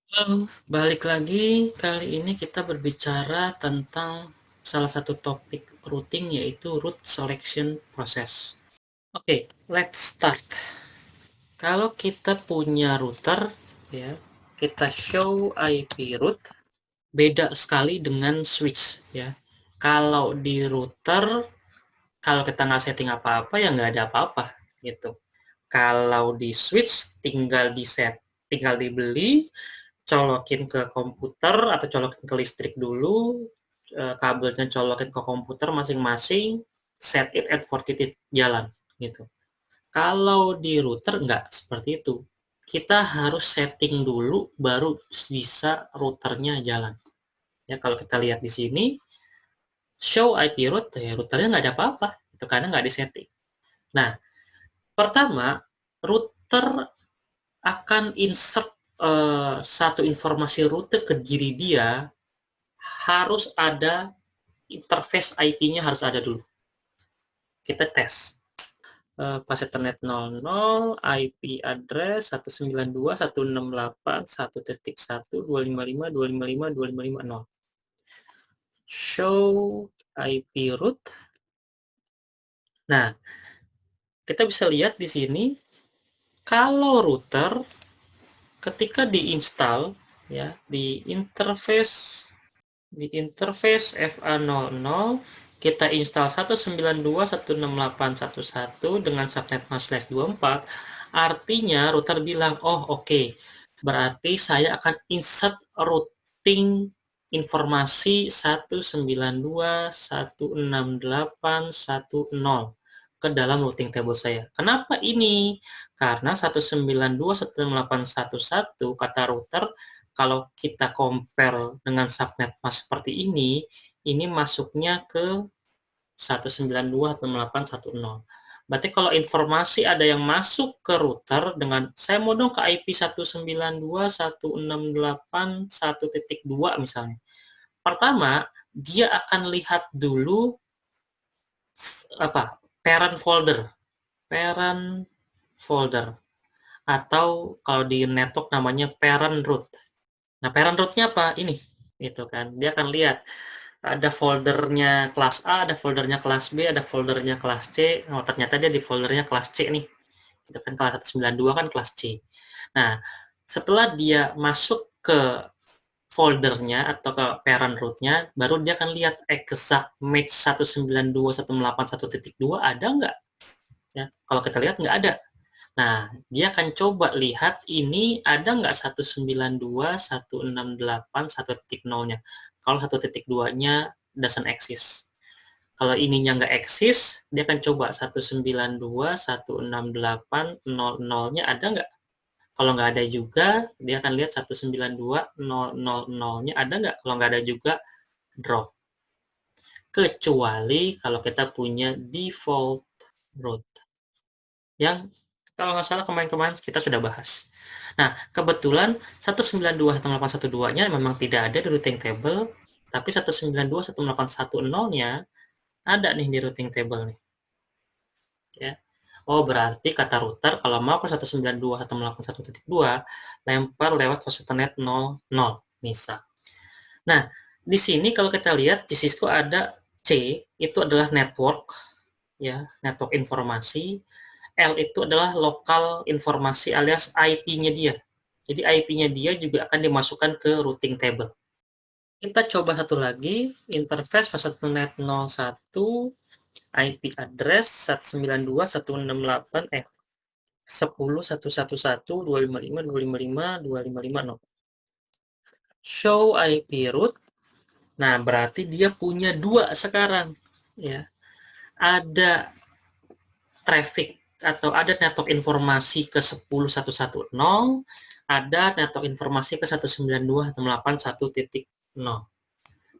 Halo, balik lagi. Kali ini kita berbicara tentang salah satu topik routing yaitu route selection process. Oke, let's start. Kalau kita punya router, ya, kita show IP route, beda sekali dengan switch, ya. Kalau di router, kalau kita nggak setting apa-apa, ya nggak ada apa-apa, gitu. Kalau di switch, tinggal dibeli, colokin ke komputer atau colokin ke listrik dulu, kabelnya colokin ke komputer masing-masing, set it and forget it, jalan gitu. Kalau di router nggak seperti itu. Kita harus setting dulu baru bisa routernya jalan. Ya, kalau kita lihat di sini, show IP route, ya routernya nggak ada apa-apa, itu karena nggak disetting. Nah, pertama, router akan insert satu informasi rute ke diri dia, harus ada interface IP-nya harus ada dulu. Kita tes. Pas Ethernet 00, IP address 192.168.1.1.255.255.255.0. Show IP route. Nah, kita bisa lihat di sini, kalau router ketika diinstal ya di interface FA00, kita install 192.168.1.1 dengan subnet mask/24, artinya router bilang, oh oke, berarti saya akan insert routing informasi 192.168.1.0 ke dalam routing table saya. Kenapa ini? Karena 192.168.1.1 kata router, kalau kita compare dengan subnet mask seperti ini masuknya ke 192.168.1.0. Berarti kalau informasi ada yang masuk ke router dengan, saya mau dong ke IP 192.168.1.2 misalnya. Pertama, dia akan lihat dulu parent folder atau kalau di network namanya parent root. Nah, parent root-nya apa? Ini, gitu kan. Dia akan lihat ada foldernya kelas A, ada foldernya kelas B, ada foldernya kelas C. Oh, ternyata dia di foldernya kelas C nih. Itu kan kelas 192 kan kelas C. Nah, setelah dia masuk ke foldernya atau ke parent root-nya, baru dia akan lihat exact match 192.168.1.2 ada nggak? Ya, kalau kita lihat nggak ada. Nah, dia akan coba lihat ini ada nggak 192.168.1.0-nya. Kalau 1.2-nya doesn't exist. Kalau ininya nggak eksis, dia akan coba 192.168.0.0-nya ada nggak. Kalau nggak ada juga, dia akan lihat 192.0.0.0-nya ada nggak. Kalau nggak ada juga, drop. Kecuali kalau kita punya default route. Yang kalau nggak salah kemarin-kemarin kita sudah bahas. Nah, kebetulan 192.168.1.2-nya memang tidak ada di routing table, tapi 192.168.1.0-nya ada nih di routing table nih. Ya. Oh, berarti kata router kalau mau ke 192.168.1.2, lempar lewat host Ethernet 00 misal. Nah, di sini kalau kita lihat di Cisco ada C, itu adalah network, ya, network informasi. L itu adalah lokal informasi alias IP-nya dia. Jadi IP-nya dia juga akan dimasukkan ke routing table. Kita coba satu lagi, interface pas Ethernet 01, IP address 192.10.111.255.255.255.0. Show IP route. Nah, berarti dia punya dua sekarang, ya. Ada traffic atau ada network informasi ke 10.110, ada network informasi ke 192.168.1.0.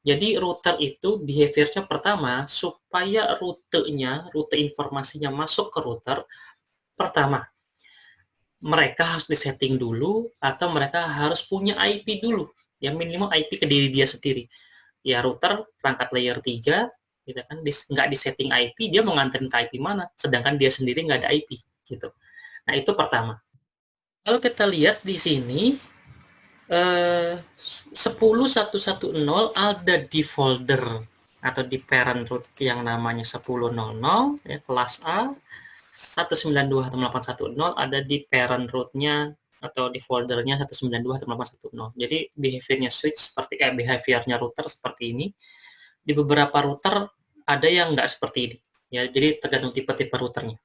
Jadi router itu behavior-nya pertama, supaya rute informasinya masuk ke router, pertama, mereka harus disetting dulu atau mereka harus punya IP dulu, yang minimal IP ke diri dia sendiri. Ya router perangkat layer 3, gitu kan, nggak disetting IP, dia mau nganterin ke IP mana, sedangkan dia sendiri nggak ada IP, gitu. Nah, itu pertama. Kalau kita lihat di sini, 10.110 ada di folder atau di parent root yang namanya 10.00 ya, kelas A. 192.168.1.0 ada di parent root-nya atau di foldernya 192.168.1.0. Jadi behavior-nya switch seperti behavior-nya router seperti ini. Di beberapa router ada yang nggak seperti ini. Ya, jadi tergantung tipe-tipe routernya.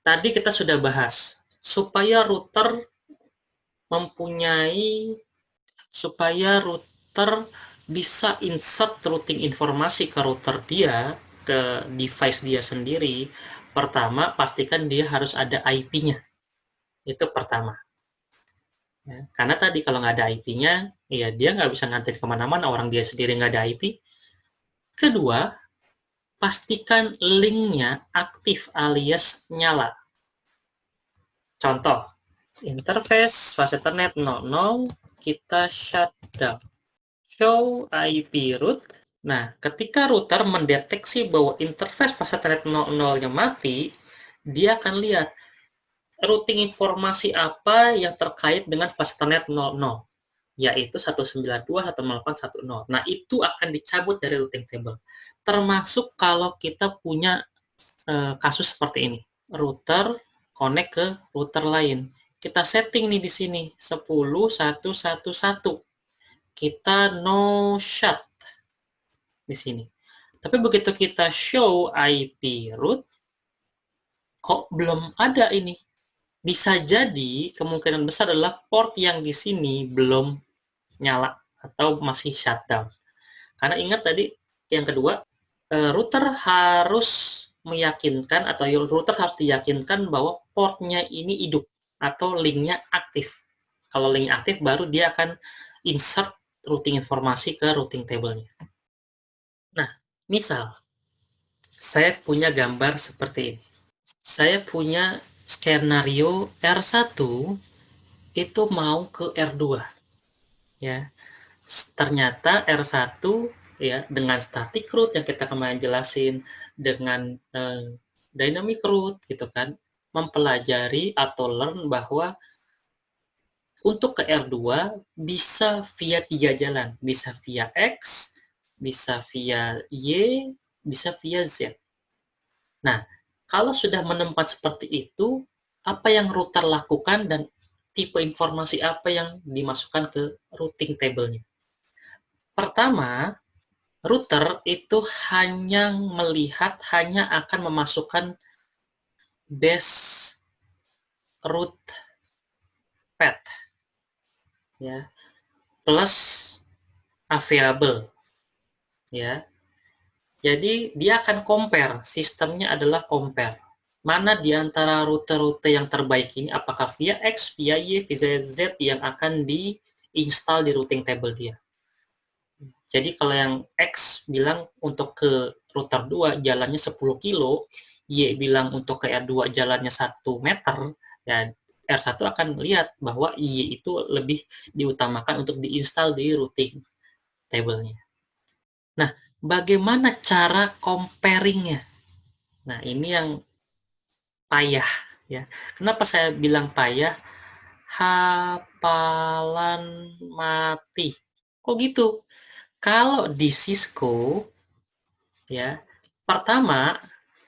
Tadi kita sudah bahas supaya router bisa insert routing informasi ke router dia, ke device dia sendiri. Pertama, pastikan dia harus ada IP-nya. Itu pertama. Ya, karena tadi kalau nggak ada IP-nya, ya dia nggak bisa ngantin kemana-mana, orang dia sendiri nggak ada IP. Kedua, pastikan link-nya aktif alias nyala. Contoh, interface fast Ethernet 00, kita shutdown. Show IP root. Nah, ketika router mendeteksi bahwa interface fast Ethernet 00-nya mati, dia akan lihat routing informasi apa yang terkait dengan fast Ethernet 00, yaitu 192.168.1.0. Nah, itu akan dicabut dari routing table. Termasuk kalau kita punya kasus seperti ini. Router connect ke router lain. Kita setting nih di sini 10.1.1.1. Kita no shut di sini. Tapi begitu kita show IP root, kok belum ada ini. Bisa jadi kemungkinan besar adalah port yang di sini belum nyala atau masih shutdown. Karena ingat tadi yang kedua, router harus meyakinkan atau router harus diyakinkan bahwa portnya ini hidup atau linknya aktif. Kalau link aktif baru dia akan insert routing informasi ke routing table-nya. Nah, misal saya punya gambar seperti ini. Saya punya skenario R1 itu mau ke R2. Ya. Ternyata R1 ya dengan static root yang kita kemarin jelasin, dengan dynamic root gitu kan, mempelajari atau learn bahwa untuk ke R2 bisa via 3 jalan, bisa via X, bisa via Y, bisa via Z. Nah, kalau sudah menemukan seperti itu, apa yang router lakukan dan tipe informasi apa yang dimasukkan ke routing table-nya? Pertama, router itu hanya akan memasukkan base root path ya, plus available ya. Jadi dia akan compare, sistemnya adalah compare. Mana di antara rute-rute yang terbaik ini, apakah via X, via Y, via Z yang akan diinstal di routing table dia. Jadi kalau yang X bilang untuk ke router 2 jalannya 10 kilo, Y bilang untuk ke R2 jalannya 1 meter, ya R1 akan lihat bahwa Y itu lebih diutamakan untuk diinstal di routing table-nya. Nah, bagaimana cara comparing-nya? Nah, ini yang payah ya. Kenapa saya bilang payah? Hafalan mati. Kok gitu? Kalau di Cisco ya, pertama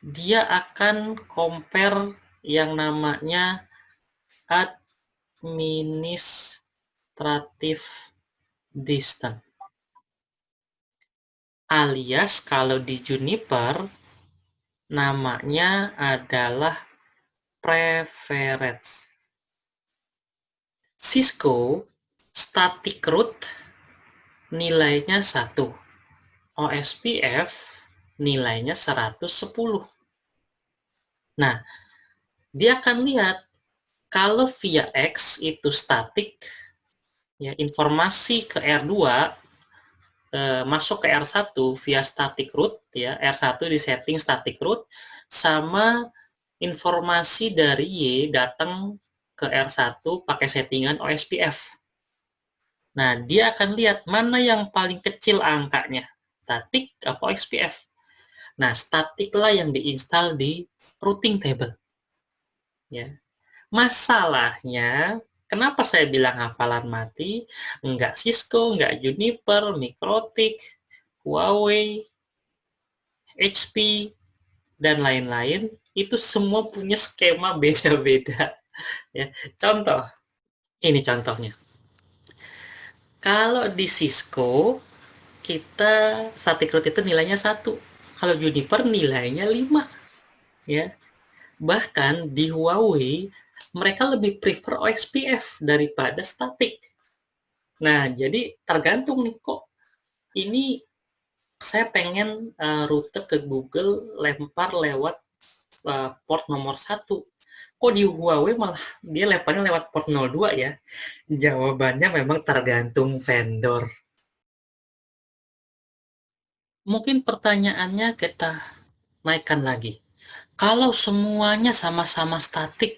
dia akan compare yang namanya administrative distance. Alias kalau di Juniper namanya adalah preference. Cisco static root nilainya 1. OSPF nilainya 110. Nah, dia akan lihat kalau via X itu static, ya informasi ke R2 masuk ke R1 via static root, ya R1 di setting static root, sama informasi dari Y datang ke R1 pakai settingan OSPF. Nah, dia akan lihat mana yang paling kecil angkanya, static apa OSPF. Nah, static lah yang diinstal di routing table. Ya. Masalahnya Kenapa saya bilang hafalan mati? Enggak Cisco, enggak Juniper, Mikrotik, Huawei, HP, dan lain-lain, itu semua punya skema beda-beda. Ya. Contoh, ini contohnya. Kalau di Cisco, kita static root itu nilainya 1. Kalau Juniper nilainya 5. Ya. Bahkan di Huawei, mereka lebih prefer OSPF daripada static. Nah, jadi tergantung nih, kok ini saya pengen rute ke Google lempar lewat port nomor 1. Kok di Huawei malah dia lemparnya lewat port 02 ya? Jawabannya memang tergantung vendor. Mungkin pertanyaannya kita naikkan lagi. Kalau semuanya sama-sama statik,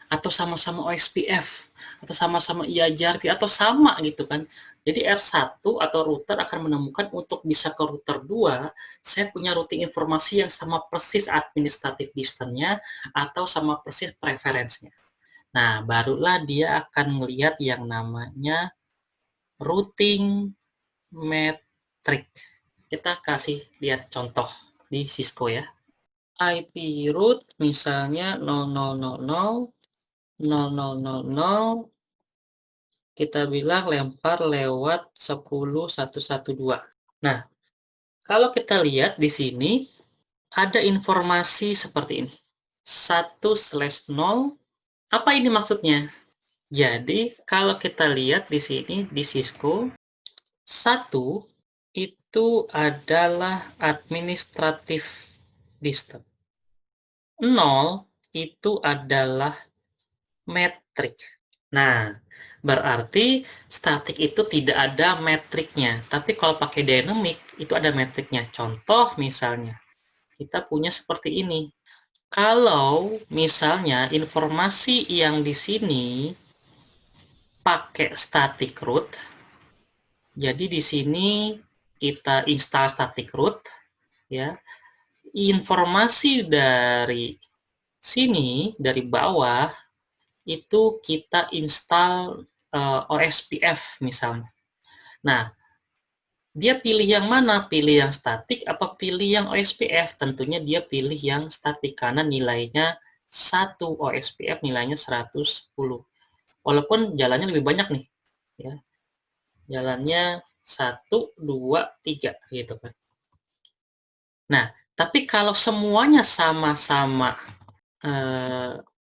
atau sama-sama OSPF, atau sama-sama IAJRP, atau sama gitu kan. Jadi R1 atau router akan menemukan untuk bisa ke router 2, saya punya routing informasi yang sama persis administratif distance-nya atau sama persis preference-nya. Nah, barulah dia akan melihat yang namanya routing metric. Kita kasih lihat contoh di Cisco ya. IP root misalnya 0000 kita bilang lempar lewat 10112. Nah, kalau kita lihat di sini ada informasi seperti ini. 1/0. Apa ini maksudnya? Jadi, kalau kita lihat di sini di Cisco, 1 itu adalah administratif distance. 0 itu adalah metrik. Nah, berarti statik itu tidak ada metriknya. Tapi kalau pakai dynamic, itu ada metriknya. Contoh misalnya, kita punya seperti ini. Kalau misalnya informasi yang di sini pakai static root, jadi di sini kita install static root, ya. Informasi dari sini, dari bawah, itu kita install OSPF misalnya. Nah, dia pilih yang mana? Pilih yang statik apa pilih yang OSPF? Tentunya dia pilih yang statik karena nilainya 1, OSPF nilainya 110. Walaupun jalannya lebih banyak nih, ya. Jalannya 1, 2, 3 gitu kan. Nah, tapi kalau semuanya sama-sama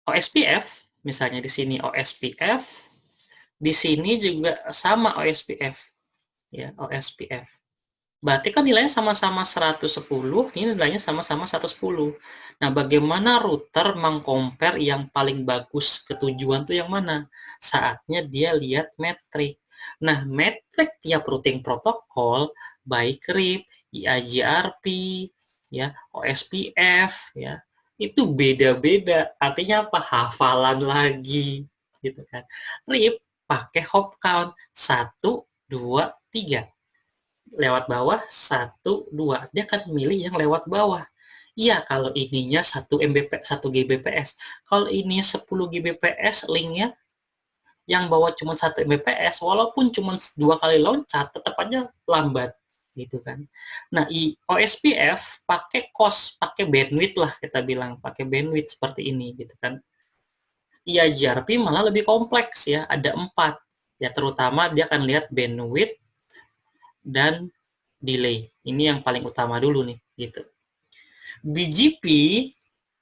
OSPF, misalnya di sini OSPF, di sini juga sama OSPF, ya, OSPF. Berarti kan nilainya sama-sama 110, ini nilainya sama-sama 110. Nah, bagaimana router mengcompare yang paling bagus ke tujuan tuh yang mana? Saatnya dia lihat metrik. Nah, metrik tiap routing protokol, baik RIP, IAJRP, ya, OSPF, ya, itu beda-beda. Artinya apa? Hafalan lagi, gitu kan. RIP pakai hop count 1, 2, 3. Lewat bawah 1, 2. Dia akan milih yang lewat bawah. Iya, kalau ininya 1 Mbps, 1 Gbps. Kalau ini 10 Gbps linknya yang bawa cuma 1 Mbps, walaupun cuma 2 kali loncat, tetap aja lambat gitu kan. Nah, OSPF pakai cost, pakai bandwidth lah kita bilang, pakai bandwidth seperti ini gitu kan. Iya, JRP malah lebih kompleks ya, ada 4. Ya, terutama dia akan lihat bandwidth dan delay. Ini yang paling utama dulu nih, gitu. BGP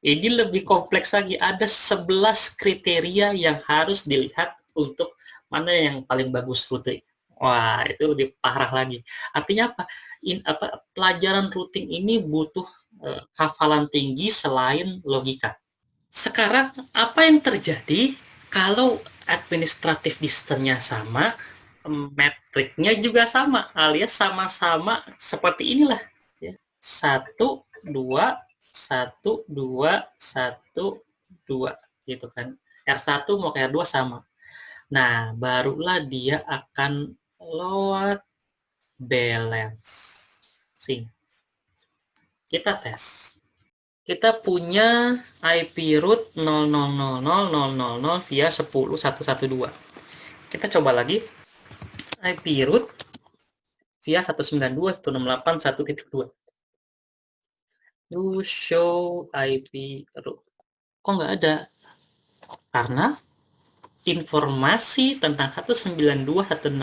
ini lebih kompleks lagi, ada 11 kriteria yang harus dilihat untuk mana yang paling bagus routing. Wah, itu lebih parah lagi. Artinya apa? Pelajaran routing ini butuh hafalan tinggi selain logika. Sekarang apa yang terjadi kalau administratif distance-nya sama, metriknya juga sama, alias sama-sama seperti inilah, ya. 1, 2, 1, 2, 1, 2, gitu kan. R1 mau ke R2 sama. Nah, barulah dia akan load balancing. Kita tes. kita punya IP root 00000000 via 10.112. Kita coba lagi IP root via 192.168.1.2. Do show IP root. Kok nggak ada? Karena informasi tentang 192.168.1.0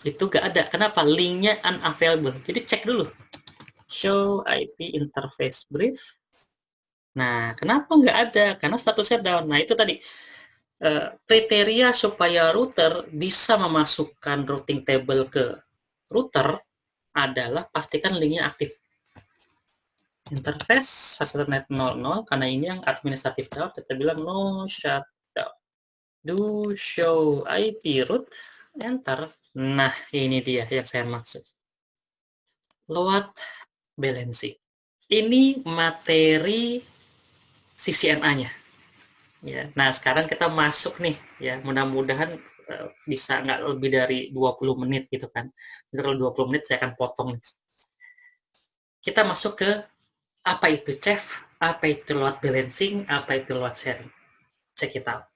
itu nggak ada. Kenapa? Linknya unavailable. Jadi cek dulu. Show IP interface brief. Nah, kenapa nggak ada? Karena statusnya down. Nah, itu tadi. Kriteria supaya router bisa memasukkan routing table ke router adalah pastikan linknya aktif. Interface facility 00, karena ini yang administratif down, kita bilang no shutdown. Do show IP root, enter. Nah, ini dia yang saya maksud. Load balancing. Ini materi CCNA-nya. Ya, nah sekarang kita masuk nih, ya mudah-mudahan bisa nggak lebih dari 20 menit gitu kan. Jadi kalau 20 menit saya akan potong nih. Kita masuk ke apa itu CHEF, apa itu load balancing, apa itu load sharing. Check it out.